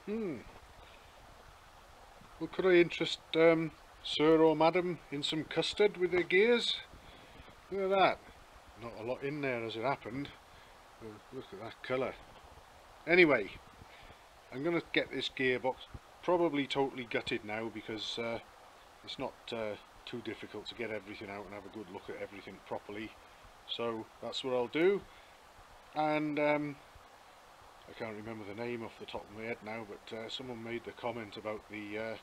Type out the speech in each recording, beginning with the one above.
Well, could I interest Sir or Madam in some custard with their gears? Look at that. Not a lot in there as it happened. Well, look at that colour. Anyway, I'm going to get this gearbox probably totally gutted now, because it's not too difficult to get everything out and have a good look at everything properly. So that's what I'll do. And I can't remember the name off the top of my head now, but someone made the comment about the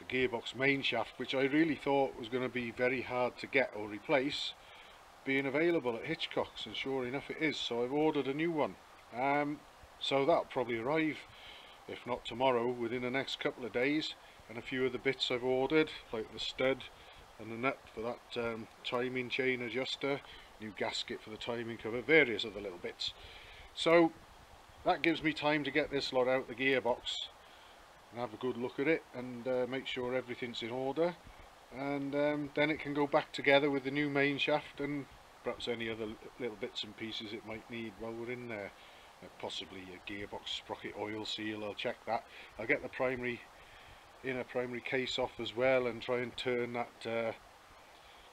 gearbox main shaft, which I really thought was going to be very hard to get or replace, being available at Hitchcock's, and sure enough it is. So I've ordered a new one. So that'll probably arrive, if not tomorrow, within the next couple of days. And a few of the bits I've ordered, like the stud and the nut for that timing chain adjuster, new gasket for the timing cover, various other little bits. So that gives me time to get this lot out the gearbox and have a good look at it, and make sure everything's in order, and then it can go back together with the new main shaft and perhaps any other little bits and pieces it might need while we're in there. Possibly a gearbox sprocket oil seal, I'll check that. I'll get the inner primary case off as well, and try and turn that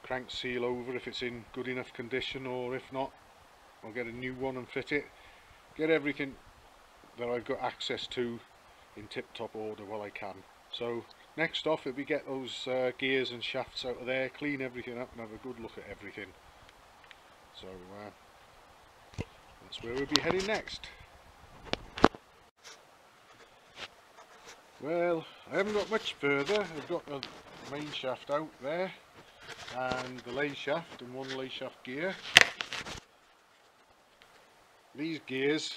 crank seal over if it's in good enough condition, or if not, I'll get a new one and fit it. Get everything that I've got access to in tip-top order while I can. So next off, if we get those gears and shafts out of there, clean everything up and have a good look at everything. So that's where we'll be heading next. Well, I haven't got much further. I've got the main shaft out there, and the lay shaft and one lay shaft gear. These gears,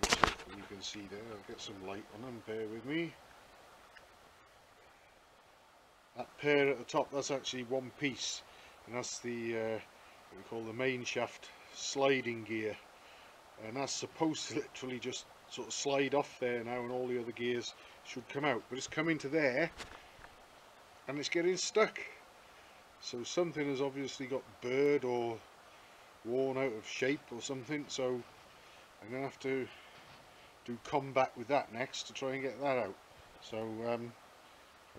which hopefully you can see there, I'll get some light on them, bear with me. That pair at the top, that's actually one piece, and that's the what we call the main shaft sliding gear, and that's supposed to literally just sort of slide off there now, and all the other gears should come out, but it's coming to there and it's getting stuck. So something has obviously got burred or worn out of shape or something, so I'm going to have to do combat with that next to try and get that out. So I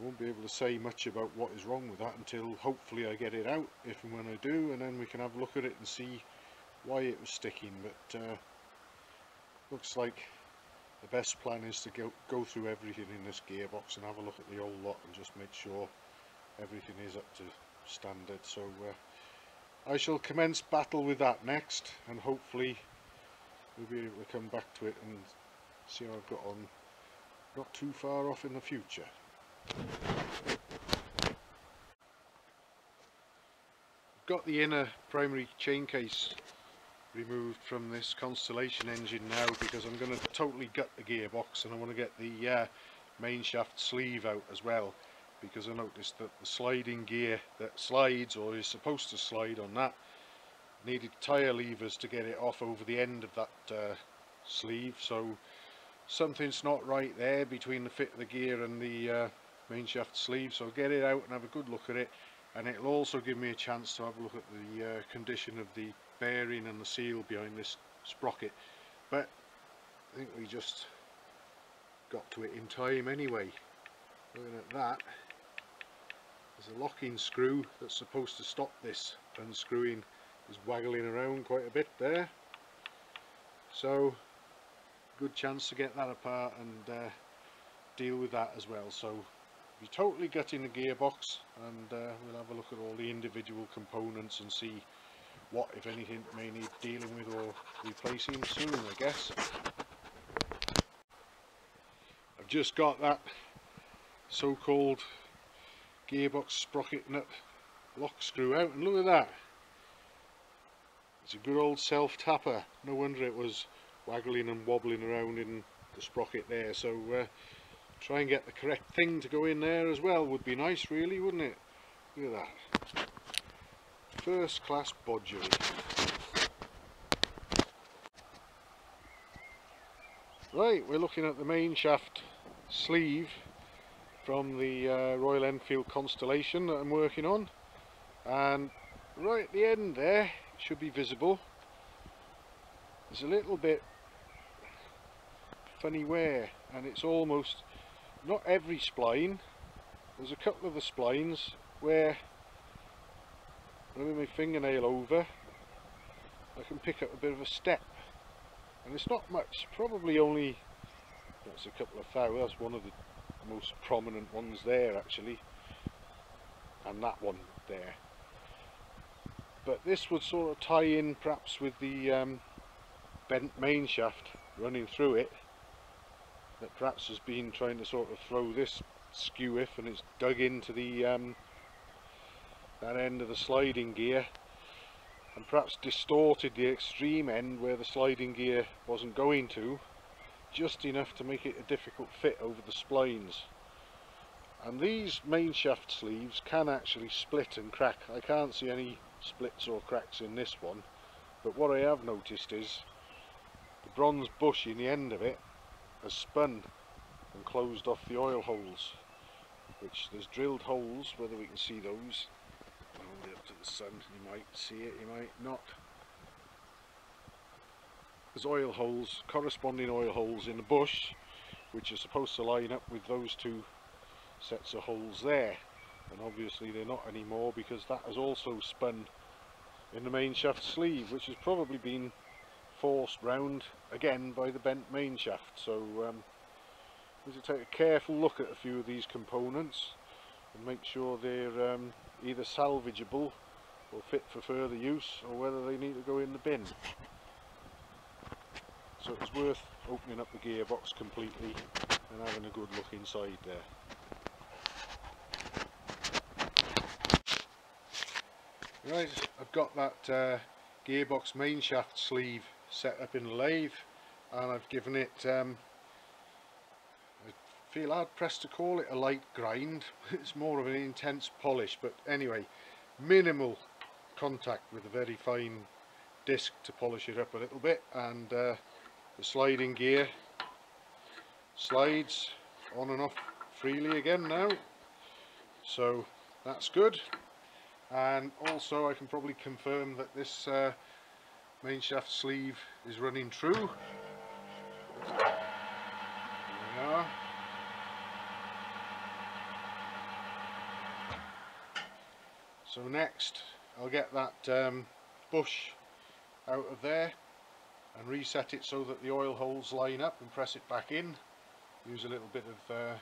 won't be able to say much about what is wrong with that until hopefully I get it out, if and when I do, and then we can have a look at it and see why it was sticking. But looks like the best plan is to go through everything in this gearbox and have a look at the old lot and just make sure everything is up to standard. So I shall commence battle with that next, and hopefully we'll be able to come back to it and see how I've got on not too far off in the future. I've got the inner primary chain case removed from this Constellation engine now, because I'm going to totally gut the gearbox, and I want to get the main shaft sleeve out as well, because I noticed that the sliding gear that slides, or is supposed to slide on that, needed tyre levers to get it off over the end of that sleeve. So something's not right there between the fit of the gear and the main shaft sleeve, so I'll get it out and have a good look at it, and it'll also give me a chance to have a look at the condition of the bearing and the seal behind this sprocket. But I think we just got to it in time anyway. Looking at that, there's a locking screw that's supposed to stop this unscrewing, is waggling around quite a bit there, so good chance to get that apart and deal with that as well. So we'll be totally gutting the gearbox, and we'll have a look at all the individual components and see what, if anything, may need dealing with or replacing soon, I guess. I've just got that so-called gearbox sprocket nut lock screw out, and look at that. It's a good old self-tapper. No wonder it was waggling and wobbling around in the sprocket there. So try and get the correct thing to go in there as well would be nice, really, wouldn't it? Look at that. First class bodgery. Right, we're looking at the main shaft sleeve from the Royal Enfield Constellation that I'm working on, and right at the end there, it should be visible, there's a little bit funny wear, and it's almost not every spline. There's a couple of the splines where with my fingernail over I can pick up a bit of a step, and it's not much, probably only, that's a couple of thou, that's one of the most prominent ones there actually, and that one there. But this would sort of tie in perhaps with the bent main shaft running through it, that perhaps has been trying to sort of throw this skew if, and it's dug into the that end of the sliding gear, and perhaps distorted the extreme end where the sliding gear wasn't going to, just enough to make it a difficult fit over the splines. And these main shaft sleeves can actually split and crack. I can't see any splits or cracks in this one, but what I have noticed is the bronze bush in the end of it has spun and closed off the oil holes, which there's drilled holes, whether we can see those, hold it up to the sun, you might see it, you might not. There's oil holes, corresponding oil holes in the bush, which are supposed to line up with those two sets of holes there, and obviously they're not anymore because that has also spun in the main shaft sleeve, which has probably been forced round again by the bent main shaft. So we need to take a careful look at a few of these components and make sure they're either salvageable or fit for further use, or whether they need to go in the bin. So it's worth opening up the gearbox completely and having a good look inside there. Right, I've got that gearbox main shaft sleeve set up in the lathe, and I've given it, I feel hard pressed to call it a light grind. It's more of an intense polish, but anyway, minimal contact with a very fine disc to polish it up a little bit, and the sliding gear slides on and off freely again now, so that's good. And also I can probably confirm that this main shaft sleeve is running true. There we are. So next I'll get that bush out of there and reset it so that the oil holes line up, and press it back in. Use a little bit of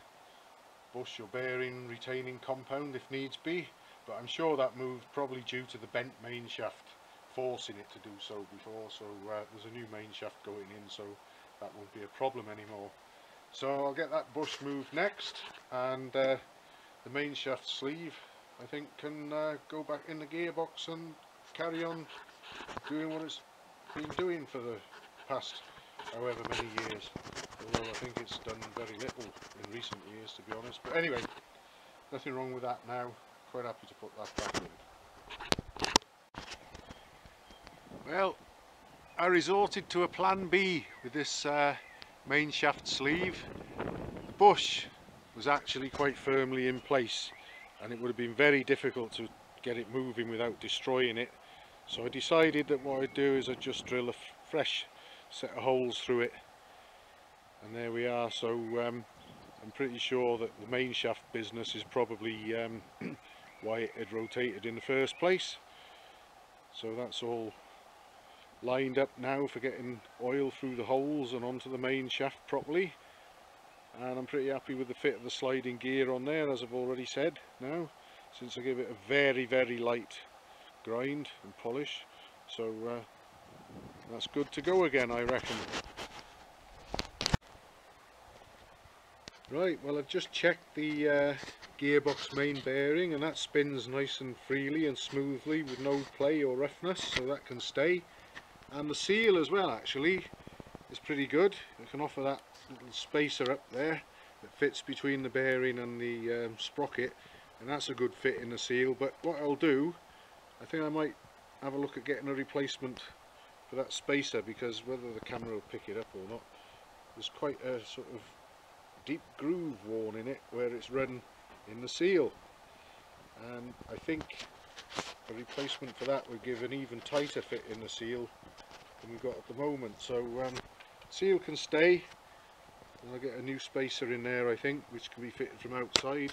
bush or bearing retaining compound if needs be, but I'm sure that moved probably due to the bent main shaft forcing it to do so before, so there's a new main shaft going in, so that won't be a problem anymore. So I'll get that bush moved next, and the main shaft sleeve I think can go back in the gearbox and carry on doing what it's been doing for the past however many years, although I think it's done very little in recent years, to be honest. But anyway, nothing wrong with that now, quite happy to put that back in. Well, I resorted to a plan B with this main shaft sleeve. The bush was actually quite firmly in place, and it would have been very difficult to get it moving without destroying it. So I decided that what I'd do is I'd just drill a fresh set of holes through it, and there we are. So I'm pretty sure that the main shaft business is probably why it had rotated in the first place. So that's all lined up now for getting oil through the holes and onto the main shaft properly, and I'm pretty happy with the fit of the sliding gear on there, as I've already said now, since I gave it a very light grind and polish. So that's good to go again, I reckon. Right, well, I've just checked the gearbox main bearing, and that spins nice and freely and smoothly with no play or roughness, so that can stay. And the seal as well actually is pretty good. I can offer that little spacer up there that fits between the bearing and the sprocket, and that's a good fit in the seal. But what I'll do, I think I might have a look at getting a replacement for that spacer, because whether the camera will pick it up or not, there's quite a sort of deep groove worn in it where it's run in the seal, and I think a replacement for that would give an even tighter fit in the seal than we've got at the moment. So seal can stay, and I'll get a new spacer in there, I think, which can be fitted from outside,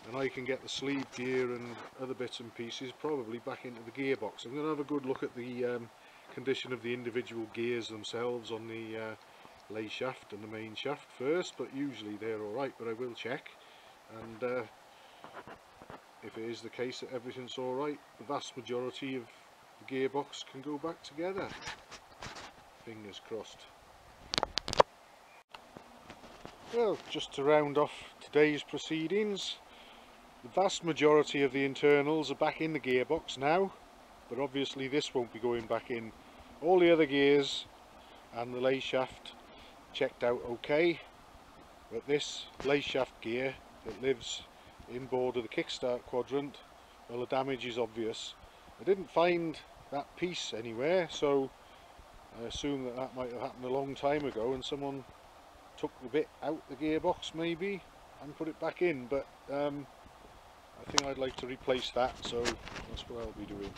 and I can get the sleeve gear and other bits and pieces probably back into the gearbox. I'm going to have a good look at the condition of the individual gears themselves on the lay shaft and the main shaft first, but usually they're alright, but I will check, and if it is the case that everything's alright, the vast majority of the gearbox can go back together. Fingers crossed. Well, just to round off today's proceedings, the vast majority of the internals are back in the gearbox now, but obviously this won't be going back in. All the other gears and the lay shaft checked out okay, but this lay shaft gear that lives inboard of the kickstart quadrant, well, the damage is obvious. I didn't find that piece anywhere, so I assume that that might have happened a long time ago and someone took the bit out the gearbox maybe and put it back in, but I think I'd like to replace that, so that's what I'll be doing.